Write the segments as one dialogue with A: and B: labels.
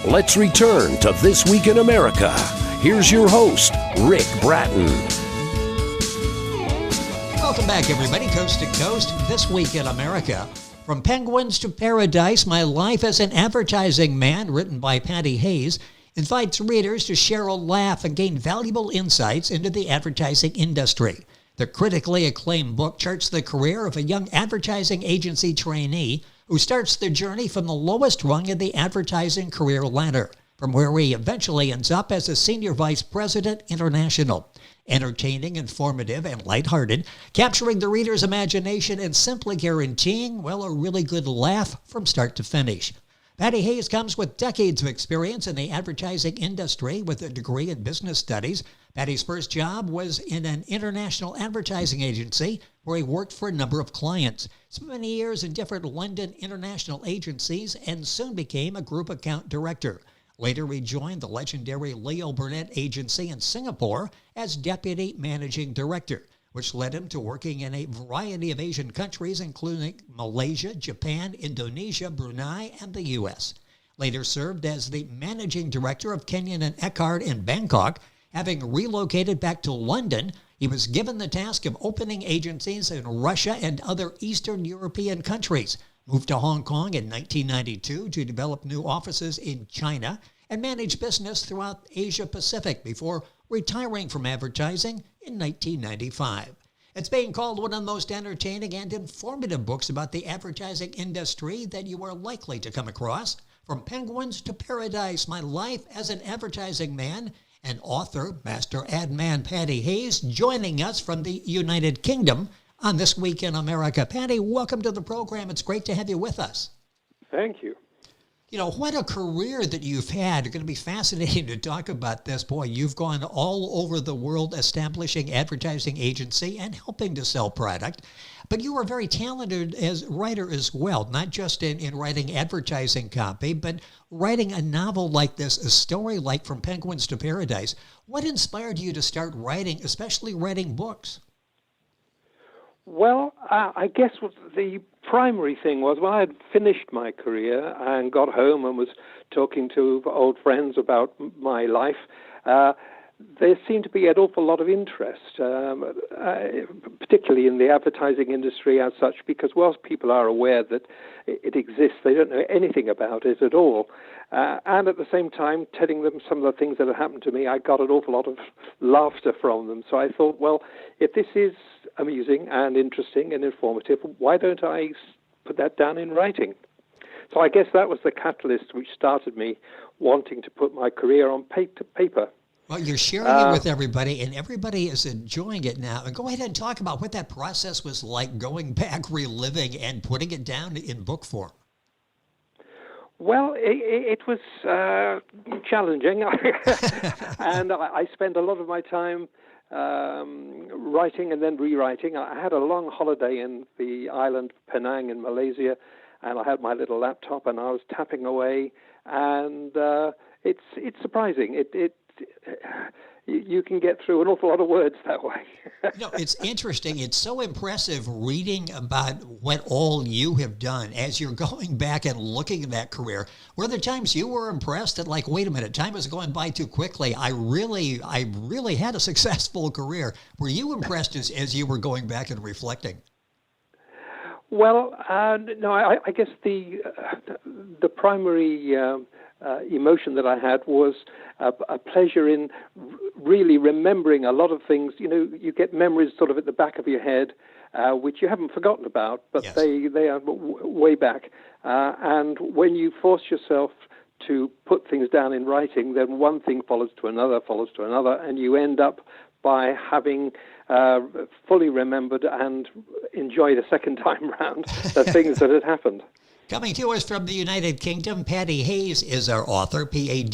A: Let's return to This Week in America. Here's your host, Rick Bratton.
B: Welcome back, everybody, coast to coast. This Week in America. From Penguins to Paradise, My Life as an Advertising Man, written by Paddy Hayes, invites readers to share a laugh and gain valuable insights into the advertising industry. The critically acclaimed book charts the career of a young advertising agency trainee who starts their journey from the lowest rung of the advertising career ladder, from where he eventually ends up as a senior vice president international. Entertaining, informative, and lighthearted, capturing the reader's imagination and simply guaranteeing, well, a really good laugh from start to finish. Paddy Hayes comes with decades of experience in the advertising industry with a degree in business studies. Paddy's first job was in an international advertising agency where he worked for a number of clients. Spent many years in different London international agencies and soon became a group account director. Later rejoined the legendary Leo Burnett Agency in Singapore as Deputy Managing Director, which led him to working in a variety of Asian countries, including Malaysia, Japan, Indonesia, Brunei, and the U.S. Later served as the Managing Director of Kenyon and Eckhart in Bangkok. Having relocated back to London, he was given the task of opening agencies in Russia and other Eastern European countries. Moved to Hong Kong in 1992 to develop new offices in China and manage business throughout Asia Pacific before retiring from advertising in 1995. It's being called one of the most entertaining and informative books about the advertising industry that you are likely to come across. From Penguins to Paradise, My Life as an Advertising Man, and author, master ad man Paddy Hayes, joining us from the United Kingdom on This Week in America. Paddy, welcome to the program. It's great to have you with us.
C: Thank you.
B: You know, what a career that you've had. It's going to be fascinating to talk about this. Boy, you've gone all over the world establishing advertising agency and helping to sell product. But you are very talented as writer as well, not just in writing advertising copy, but writing a novel like this, a story like From Penguins to Paradise. What inspired you to start writing, especially writing books?
C: Well, I guess what the primary thing was when I had finished my career and got home and was talking to old friends about my life, there seemed to be an awful lot of interest, particularly in the advertising industry as such, because whilst people are aware that it exists, they don't know anything about it at all. And at the same time, telling them some of the things that had happened to me, I got an awful lot of laughter from them. So I thought, well, if this is amusing and interesting and informative, why don't I put that down in writing? So I guess that was the catalyst which started me wanting to put my career on paper.
B: Well, you're sharing it with everybody, and everybody is enjoying it now. And go ahead and talk about what that process was like, going back, reliving, and putting it down in book form.
C: Well, it was challenging, and I spent a lot of my time writing and then rewriting. I had a long holiday in the island Penang in Malaysia, and I had my little laptop, and I was tapping away, and it's surprising. You can get through an awful lot of words that way.
B: It's interesting. It's so impressive reading about what all you have done as you're going back and looking at that career. Were there times you were impressed that, like, wait a minute, time is going by too quickly. I really had a successful career. Were you impressed as you were going back and reflecting?
C: Well, no, I guess the primary emotion that I had was a pleasure in really remembering a lot of things. You know, you get memories sort of at the back of your head, which you haven't forgotten about, but yes, they are way back. And when you force yourself to put things down in writing, then one thing follows to another, and you end up by having fully remembered and enjoyed a second time round the things that had happened.
B: Coming to us from the United Kingdom, Paddy Hayes is our author, Paddy,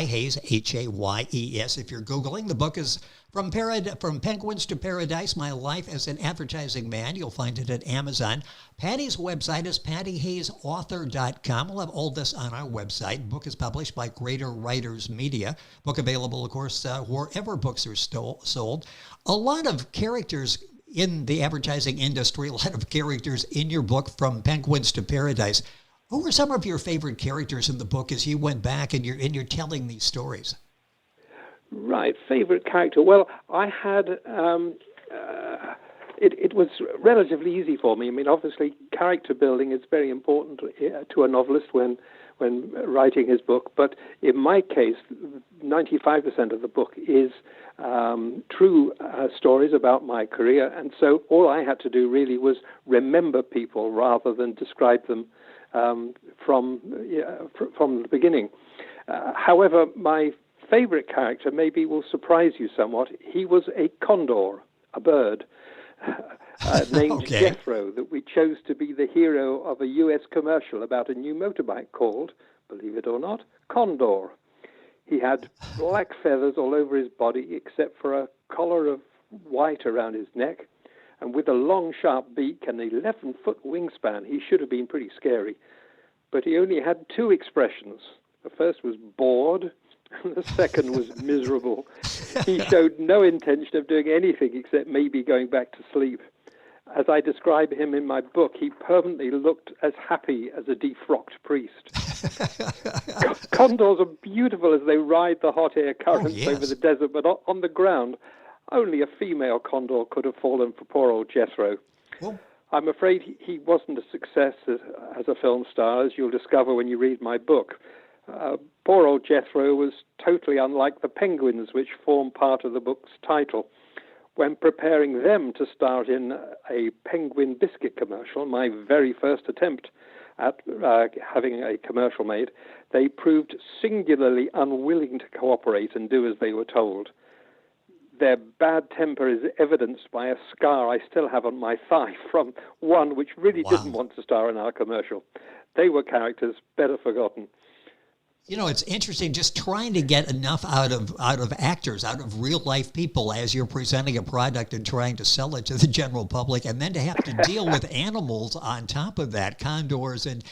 B: Hayes, Hayes. If you're Googling, the book is From Penguins to Paradise, My Life as an Advertising Man. You'll find it at Amazon. Paddy's website is paddyhayesauthor.com. We'll have all this on our website. The book is published by Greater Writers Media. Book available, of course, wherever books are sold. A lot of characters in the advertising industry, a lot of characters in your book, From Penguins to Paradise. Who were some of your favorite characters in the book as you went back and you're telling these stories?
C: Right, favorite character. Well, I had. It was relatively easy for me. I mean, obviously, character building is very important to a novelist when writing his book. But in my case, 95% of the book is true stories about my career, and so all I had to do really was remember people rather than describe them from the beginning. However, my favorite character maybe will surprise you somewhat. He was a condor, a bird, named Jethro, that we chose to be the hero of a U.S. commercial about a new motorbike called, believe it or not, Condor. He had black feathers all over his body except for a collar of white around his neck, and with a long, sharp beak and an 11-foot wingspan, he should have been pretty scary. But he only had two expressions. The first was bored, and the second was miserable. He showed no intention of doing anything except maybe going back to sleep. As I describe him in my book, he permanently looked as happy as a defrocked priest. Condors are beautiful as they ride the hot air currents over the desert, but on the ground, only a female condor could have fallen for poor old Jethro.
B: Well,
C: I'm afraid he wasn't a success as a film star, as you'll discover when you read my book. Poor old Jethro was totally unlike the penguins, which form part of the book's title. When preparing them to star in a penguin biscuit commercial, my very first attempt at having a commercial made, they proved singularly unwilling to cooperate and do as they were told. Their bad temper is evidenced by a scar I still have on my thigh from one which really didn't want to star in our commercial. They were characters better forgotten.
B: You know, it's interesting just trying to get enough out of actors, out of real life people as you're presenting a product and trying to sell it to the general public, and then to have to deal with animals on top of that, condors and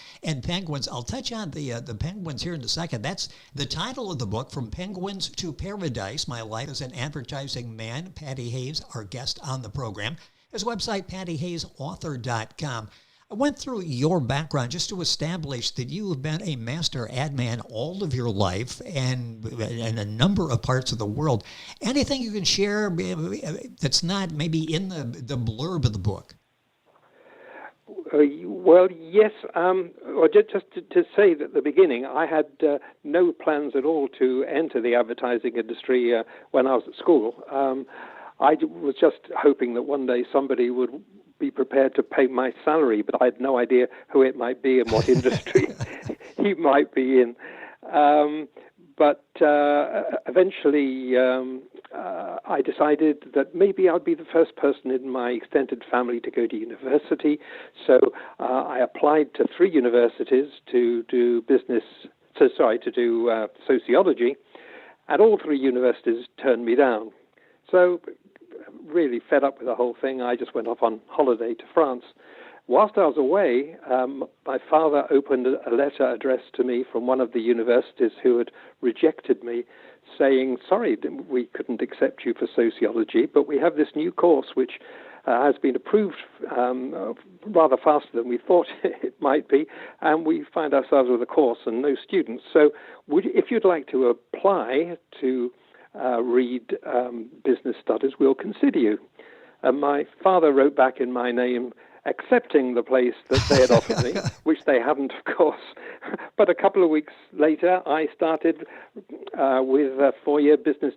B: penguins. I'll touch on the penguins here in a second. That's the title of the book, From Penguins to Paradise, My Life as an Advertising Man. Paddy Hayes, our guest on the program. His website, paddyhayesauthor.com. I went through your background just to establish that you have been a master ad man all of your life and in a number of parts of the world. Anything you can share that's not maybe in the blurb of the book?
C: Well, yes. Or just to say that at the beginning, I had no plans at all to enter the advertising industry when I was at school. I was just hoping that one day somebody would be prepared to pay my salary, but I had no idea who it might be and what industry he might be in. But eventually I decided that maybe I'd be the first person in my extended family to go to university. So I applied to 3 universities to do sociology, and all 3 universities turned me down. So really fed up with the whole thing, I just went off on holiday to France. Whilst I was away, my father opened a letter addressed to me from one of the universities who had rejected me, saying, sorry, we couldn't accept you for sociology, but we have this new course which has been approved rather faster than we thought it might be, and we find ourselves with a course and no students. So if you'd like to apply to read business studies, we'll consider you. And my father wrote back in my name, accepting the place that they had offered me, which they hadn't, of course. But a couple of weeks later, I started with a 4-year business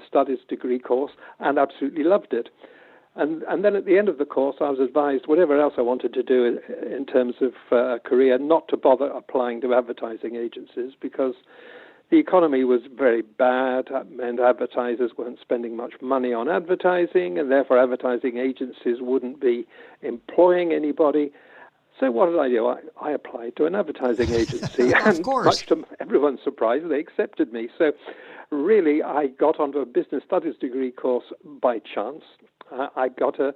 C: studies degree course and absolutely loved it. And then at the end of the course, I was advised, whatever else I wanted to do in terms of career, not to bother applying to advertising agencies, because the economy was very bad, and advertisers weren't spending much money on advertising, and therefore advertising agencies wouldn't be employing anybody. So what did I do? I applied to an advertising agency, and much to everyone's surprise, they accepted me. So really, I got onto a business studies degree course by chance. I got a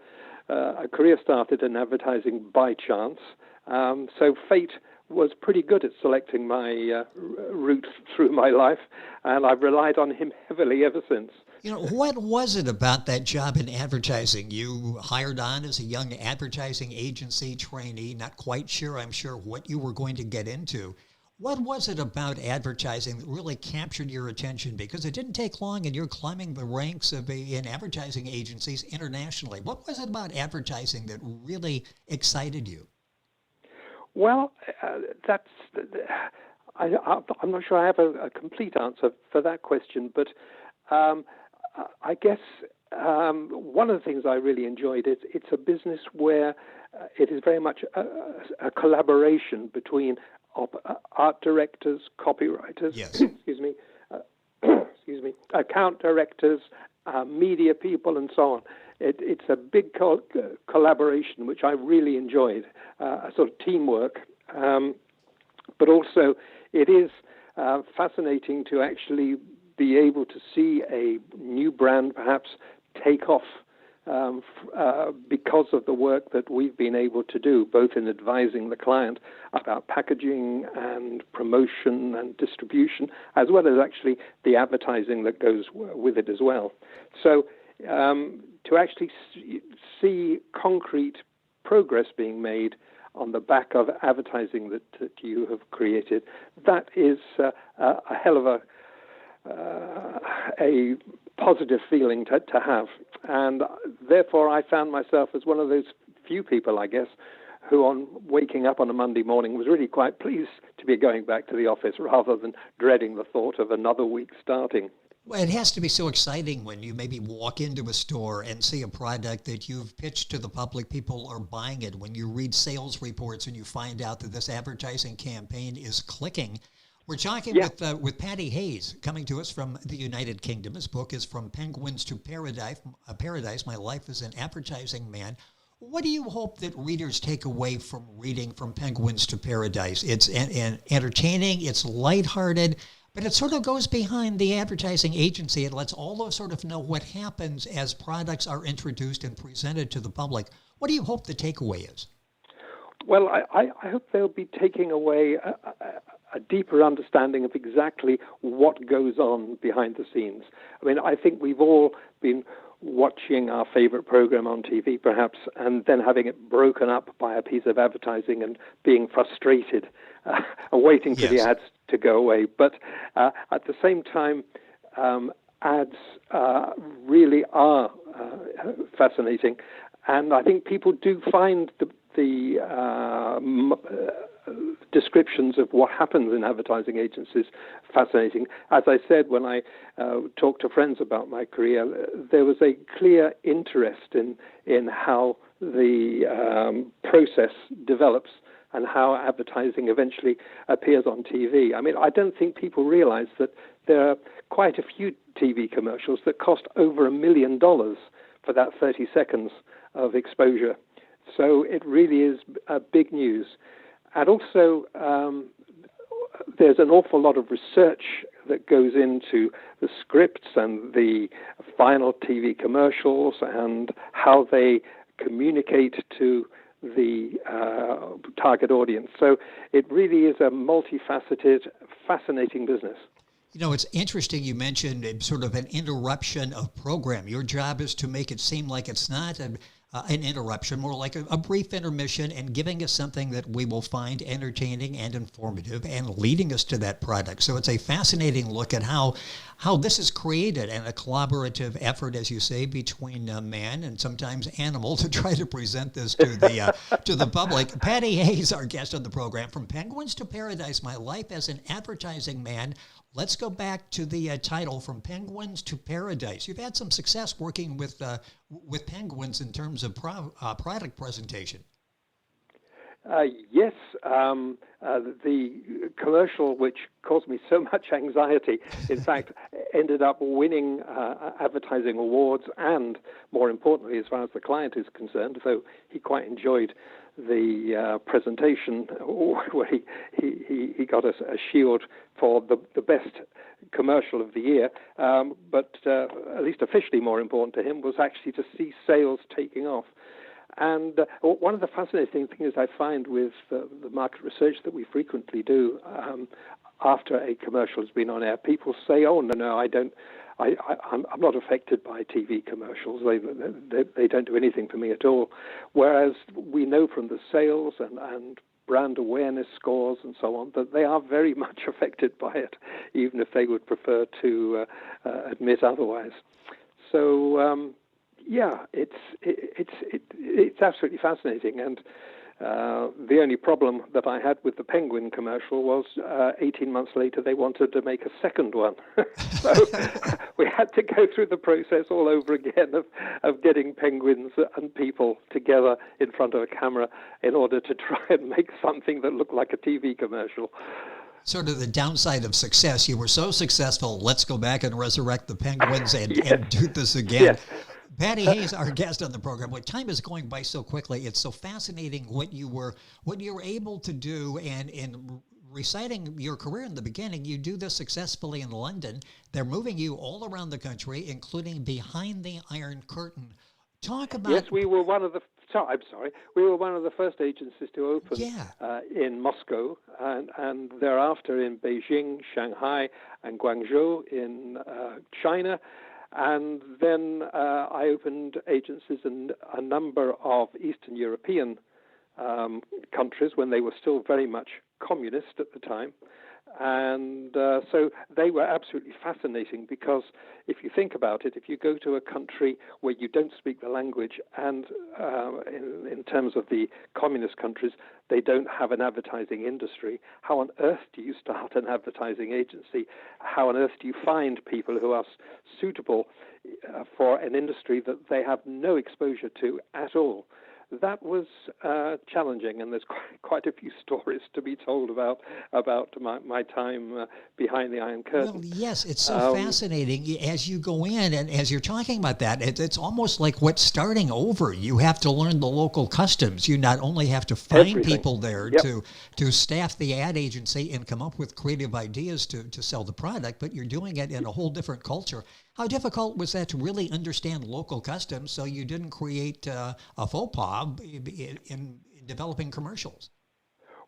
C: career started in advertising by chance. So fate was pretty good at selecting my route through my life, and I've relied on him heavily ever since.
B: What was it about that job in advertising? You hired on as a young advertising agency trainee, not quite sure, I'm sure, what you were going to get into. What was it about advertising that really captured your attention? Because it didn't take long and you're climbing the ranks in advertising agencies internationally. What was it about advertising that really excited you?
C: Well, I'm not sure I have a complete answer for that question, but I guess one of the things I really enjoyed is it's a business where it is very much a collaboration between art directors, copywriters,
B: Yes.
C: excuse me, account directors, media people, and so on. It's a big collaboration, which I really enjoyed, a sort of teamwork. But also, it is fascinating to actually be able to see a new brand perhaps take off because of the work that we've been able to do, both in advising the client about packaging and promotion and distribution, as well as actually the advertising that goes with it as well. So to actually see concrete progress being made on the back of advertising that you have created, that is a hell of a positive feeling to have. And therefore, I found myself as one of those few people, I guess, who on waking up on a Monday morning was really quite pleased to be going back to the office rather than dreading the thought of another week starting.
B: Well, it has to be so exciting when you maybe walk into a store and see a product that you've pitched to the public. People are buying it. When you read sales reports and you find out that this advertising campaign is clicking. We're talking with Paddy Hayes, coming to us from the United Kingdom. His book is From Penguins to Paradise, My Life as an Advertising Man. What do you hope that readers take away from reading From Penguins to Paradise? It's entertaining, it's lighthearted, but it sort of goes behind the advertising agency. It lets all of us sort of know what happens as products are introduced and presented to the public. What do you hope the takeaway is?
C: Well, I hope they'll be taking away a deeper understanding of exactly what goes on behind the scenes. I mean, I think we've all been watching our favorite program on TV, perhaps, and then having it broken up by a piece of advertising and being frustrated, waiting for the ads to go away. But at the same time, ads really are fascinating, and I think people do find the descriptions of what happens in advertising agencies fascinating. As I said, when I talked to friends about my career, there was a clear interest in how the process develops and how advertising eventually appears on TV. I mean, I don't think people realize that there are quite a few TV commercials that cost over $1 million for that 30 seconds of exposure. So it really is big news. And also, there's an awful lot of research that goes into the scripts and the final TV commercials and how they communicate to the target audience. So it really is a multifaceted, fascinating business.
B: You know, it's interesting you mentioned sort of an interruption of program. Your job is to make it seem like it's not an interruption, more like a brief intermission, and giving us something that we will find entertaining and informative and leading us to that product. So it's a fascinating look at how this is created, and a collaborative effort, as you say, between man and sometimes animal to try to present this to the public. Paddy Hayes, our guest on the program, From Penguins to Paradise, My Life as an Advertising Man. Let's go back to the title, From Penguins to Paradise. You've had some success working with penguins in terms of product presentation.
C: Yes, the commercial, which caused me so much anxiety, in fact, ended up winning advertising awards, and more importantly, as far as the client is concerned, though he quite enjoyed the presentation, where he got a shield for the best commercial of the year. But at least officially more important to him was actually to see sales taking off. And one of the fascinating things I find with the market research that we frequently do after a commercial has been on air, people say, "Oh no, I don't I'm not affected by TV commercials. They don't do anything for me at all. Whereas we know from the sales and brand awareness scores and so on that they are very much affected by it, even if they would prefer to admit otherwise. So it's absolutely fascinating. And the only problem that I had with the Penguin commercial was 18 months later they wanted to make a second one. So we had to go through the process all over again of getting penguins and people together in front of a camera in order to try and make something that looked like a TV commercial.
B: Sort of the downside of success. You were so successful, let's go back and resurrect the penguins and do this again.
C: Yes.
B: Paddy Hayes, our guest on the program. Well, time is going by so quickly. It's so fascinating what you were able to do, and in reciting your career in the beginning, you do this successfully in London. They're moving you all around the country, including behind the Iron Curtain. Talk about.
C: Yes, we were one of the. I'm sorry. We were one of the first agencies to open in Moscow, and thereafter in Beijing, Shanghai, and Guangzhou in China. And then I opened agencies in a number of Eastern European countries when they were still very much communist at the time. And so they were absolutely fascinating because if you think about it, if you go to a country where you don't speak the language and in terms of the communist countries, they don't have an advertising industry, how on earth do you start an advertising agency? How on earth do you find people who are suitable for an industry that they have no exposure to at all? That was challenging, and there's quite a few stories to be told about my time behind the Iron Curtain.
B: Well, yes, it's so fascinating as you go in, and as you're talking about that, it's almost like what's starting over. You have to learn the local customs. You not only have to find people there to staff the ad agency and come up with creative ideas to sell the product, but you're doing it in a whole different culture. How difficult was that to really understand local customs so you didn't create a faux pas in developing commercials?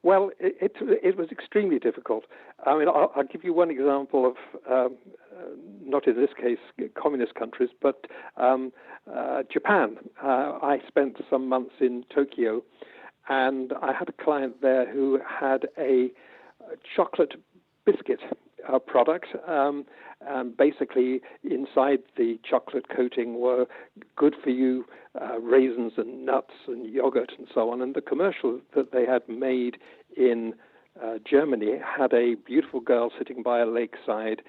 C: Well, it was extremely difficult. I mean, I'll give you one example of, not in this case communist countries, but Japan. I spent some months in Tokyo, and I had a client there who had a chocolate biscuit product. Basically, inside the chocolate coating were good-for-you raisins and nuts and yogurt and so on. And the commercial that they had made in Germany had a beautiful girl sitting by a lakeside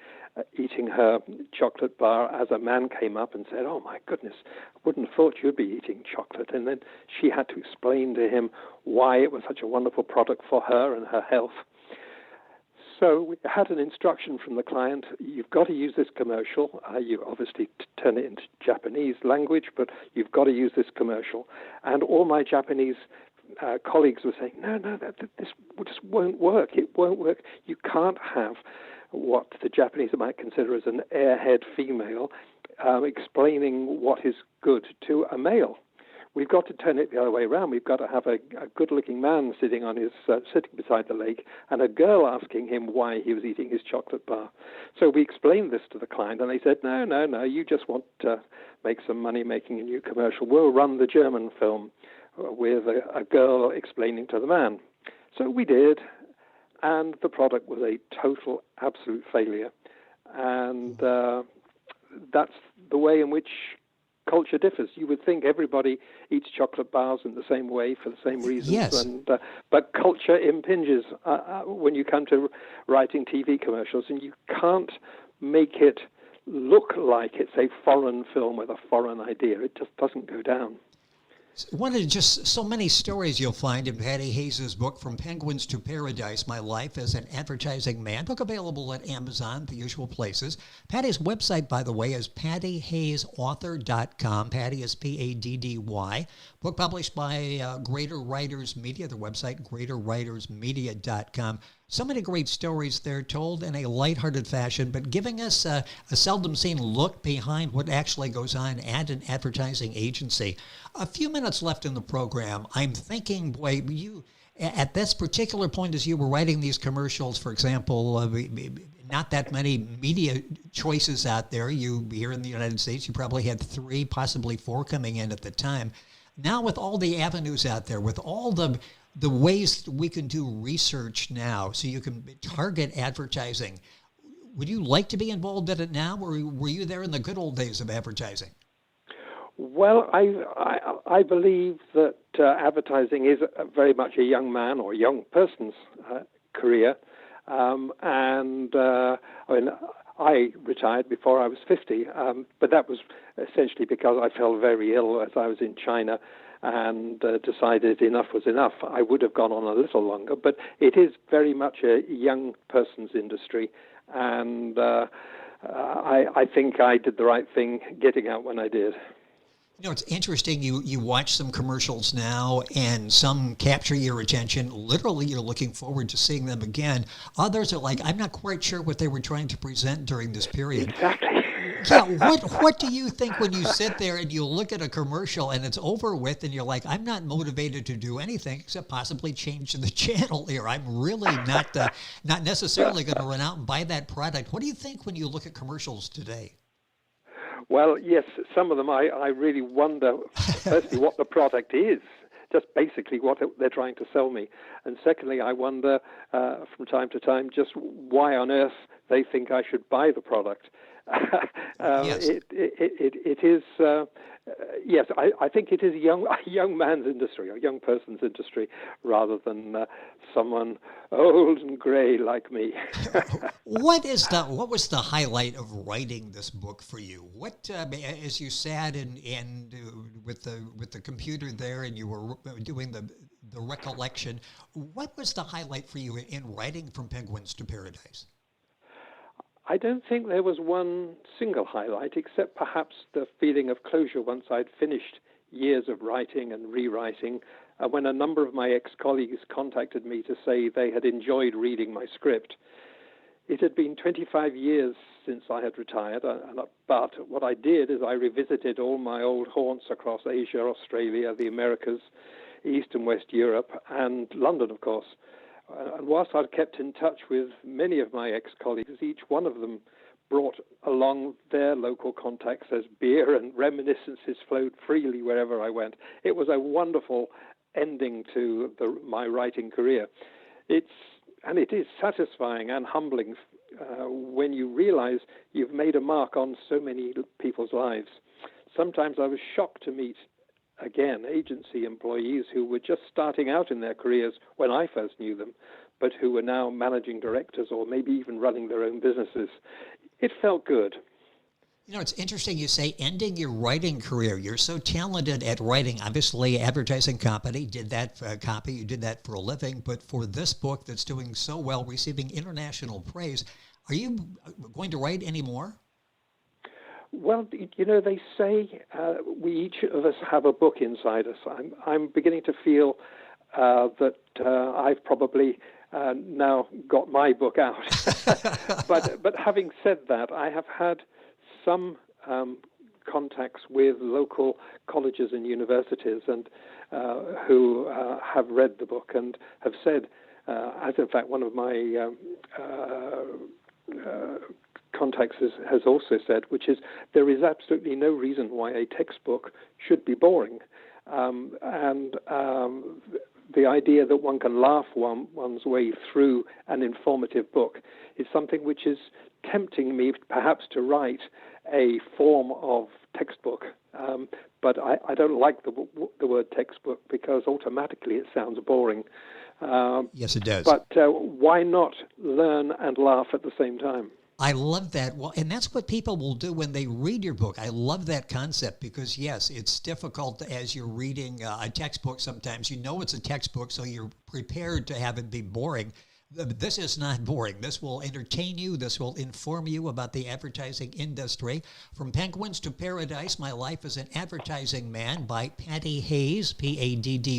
C: eating her chocolate bar as a man came up and said, "Oh, my goodness, I wouldn't have thought you'd be eating chocolate." And then she had to explain to him why it was such a wonderful product for her and her health. So we had an instruction from the client, you've got to use this commercial. You obviously turn it into Japanese language, but you've got to use this commercial. And all my Japanese colleagues were saying, no, this just won't work. It won't work. You can't have what the Japanese might consider as an airhead female explaining what is good to a male. We've got to turn it the other way around. We've got to have a good-looking man sitting beside the lake and a girl asking him why he was eating his chocolate bar. So we explained this to the client, and they said, no, you just want to make some money making a new commercial. We'll run the German film with a girl explaining to the man. So we did, and the product was a total, absolute failure. And that's the way in which culture differs. You would think everybody eats chocolate bars in the same way for the same reasons.
B: Yes.
C: But culture impinges when you come to writing TV commercials, and you can't make it look like it's a foreign film with a foreign idea. It just doesn't go down.
B: One of just so many stories you'll find in Paddy Hayes' book, From Penguins to Paradise, My Life as an Advertising Man. Book available at Amazon, the usual places. Paddy's website, by the way, is paddyhayesauthor.com. Paddy is Paddy. Book published by Greater Writers Media, their website, greaterwritersmedia.com. So many great stories there told in a lighthearted fashion, but giving us a seldom seen look behind what actually goes on at an advertising agency. A few minutes left in the program. I'm thinking, boy, you at this particular point as you were writing these commercials, for example, not that many media choices out there. You here in the United States, you probably had 3, possibly 4 coming in at the time. Now with all the avenues out there, with all the ways we can do research now, so you can target advertising, would you like to be involved in it now, or were you there in the good old days of advertising?
C: Well, I believe that advertising is very much a young man or young person's career. I retired before I was 50, but that was essentially because I fell very ill as I was in China and decided enough was enough. I would have gone on a little longer, but it is very much a young person's industry, and I think I did the right thing getting out when I did.
B: You know, it's interesting. You watch some commercials now, and some capture your attention. Literally, you're looking forward to seeing them again. Others are like, I'm not quite sure what they were trying to present during this period.
C: Exactly.
B: Yeah, what do you think when you sit there and you look at a commercial and it's over with, and you're like, I'm not motivated to do anything except possibly change the channel here. I'm really not necessarily going to run out and buy that product. What do you think when you look at commercials today?
C: Well, yes, some of them I really wonder, firstly, what the product is, just basically what they're trying to sell me. And secondly, I wonder from time to time just why on earth they think I should buy the product.
B: Yes.
C: It is, yes, I think it is a young man's industry, a young person's industry, rather than someone old and gray like me.
B: What was the highlight of writing this book for you? What, as you sat and with the computer there and you were doing the recollection, what was the highlight for you in writing From Penguins to Paradise?
C: I don't think there was one single highlight, except perhaps the feeling of closure once I'd finished years of writing and rewriting, when a number of my ex-colleagues contacted me to say they had enjoyed reading my script. It had been 25 years since I had retired, but what I did is I revisited all my old haunts across Asia, Australia, the Americas, East and West Europe, and London, of course. And whilst I'd kept in touch with many of my ex-colleagues, each one of them brought along their local contacts as beer and reminiscences flowed freely wherever I went. It was a wonderful ending to my writing career. It is satisfying and humbling when you realize you've made a mark on so many people's lives. Sometimes I was shocked to meet again, agency employees who were just starting out in their careers when I first knew them, but who were now managing directors or maybe even running their own businesses. It felt good.
B: You know, it's interesting you say ending your writing career. You're so talented at writing. Obviously, advertising company did that copy. You did that for a living. But for this book that's doing so well, receiving international praise, are you going to write any more?
C: Well, you know, they say we each of us have a book inside us. I'm beginning to feel that I've probably now got my book out. But having said that, I have had some contacts with local colleges and universities and who have read the book and have said, as in fact one of my contacts has also said, which is there is absolutely no reason why a textbook should be boring. The idea that one can laugh one's way through an informative book is something which is tempting me perhaps to write a form of textbook. But I don't like the word textbook because automatically it sounds boring.
B: Yes, it does.
C: But why not learn and laugh at the same time?
B: I love that. Well, and that's what people will do when they read your book. I love that concept because, yes, it's difficult as you're reading a textbook sometimes. You know it's a textbook, so you're prepared to have it be boring. This is not boring. This will entertain you. This will inform you about the advertising industry. From Penguins to Paradise, My Life as an Advertising Man by Paddy Hayes, Paddyhayes.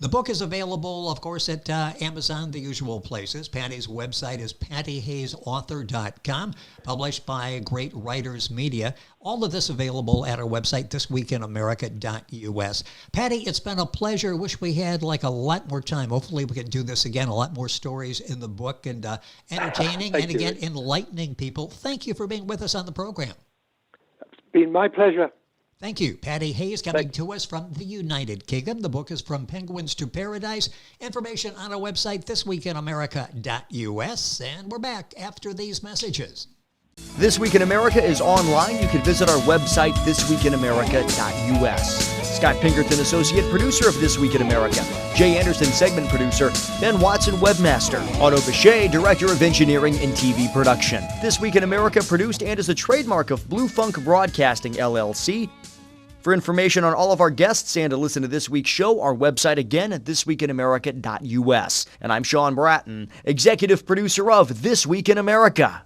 B: The book is available, of course, at Amazon, the usual places. Paddy's website is paddyhayesauthor.com, published by Great Writers Media. All of this available at our website, thisweekinamerica.us. Paddy, it's been a pleasure. Wish we had like a lot more time. Hopefully hopefully we can do this again. A lot more stories in the book, and entertaining and, again, enlightening people. Thank you for being with us on the program.
C: It's been my pleasure.
B: Thank you. Paddy Hayes coming to us from the United Kingdom. The book is From Penguins to Paradise. Information on our website, thisweekinamerica.us. And we're back after these messages.
D: This Week in America is online. You can visit our website, thisweekinamerica.us. Scott Pinkerton, associate producer of This Week in America. Jay Anderson, segment producer. Ben Watson, webmaster. Otto Bechet, director of engineering and TV production. This Week in America produced and is a trademark of Blue Funk Broadcasting, LLC. For information on all of our guests and to listen to this week's show, our website again at thisweekinamerica.us. And I'm Sean Bratton, executive producer of This Week in America.